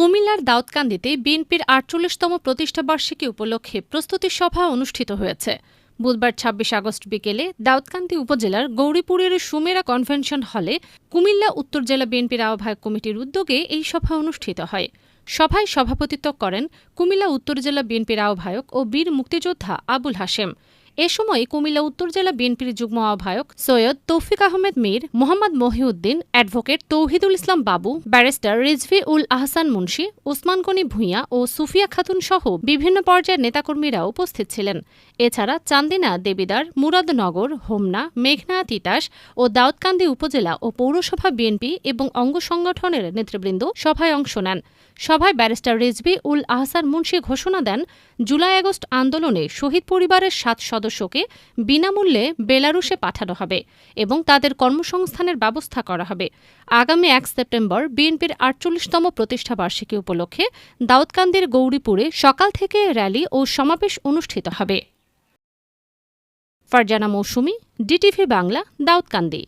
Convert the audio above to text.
কুমিল্লার দাউদকান্দিতে বিএনপির ৪৮তম প্রতিষ্ঠাবার্ষিকী উপলক্ষে প্রস্তুতি সভা অনুষ্ঠিত হয়েছে। বুধবার ২৬ আগস্ট বিকেলে দাউদকান্দি উপজেলার গৌরীপুরের সুমেরা কনভেনশন হলে কুমিল্লা উত্তর জেলা বিএনপির আহ্বায়ক কমিটির উদ্যোগে এই সভা অনুষ্ঠিত হয়। সভায় সভাপতিত্ব করেন কুমিল্লা উত্তর জেলা বিএনপির আহ্বায়ক ও বীর মুক্তিযোদ্ধা আবুল হাশেম। এ সময় কুমিল্লা উত্তর জেলা বিএনপির যুগ্ম আহ্বায়ক সৈয়দ তৌফিক আহমেদ মীর, মোহাম্মদ মহিউদ্দিন, অ্যাডভোকেট তৌহিদুল ইসলাম বাবু, ব্যারিস্টার রিজভী উল আহসান মুন্সী, ওসমান গনি ভূঁইয়া ও সুফিয়া খাতুন সহ বিভিন্ন পর্যায়ের নেতাকর্মীরা উপস্থিত ছিলেন। এছাড়া চান্দিনা, দেবিদ্বার, মুরাদনগর, হোমনা, মেঘনা, তিতাস ও দাউদকান্দি উপজেলা ও পৌরসভা বিএনপি এবং অঙ্গ সংগঠনের নেতৃবৃন্দ সভায় অংশ নেন। সভায় ব্যারিস্টার রিজভী উল আহসান মুন্সী ঘোষণা দেন, জুলাই আগস্ট আন্দোলনে শহীদ পরিবারের ৭ সদস্যকে বিনামূল্যে বেলারুশে পাঠানো হবে এবং তাদের কর্মসংস্থানের ব্যবস্থা করা হবে। আগামী ১ সেপ্টেম্বর বিএনপির ৪৮তম প্রতিষ্ঠাবার্ষিকী উপলক্ষে দাউদকান্দির গৌরীপুরে সকাল থেকে র্যালি ও সমাবেশ অনুষ্ঠিত হবে। ফারজানা মৌসুমী, ডিটিভি বাংলা, দাউদকান্দি।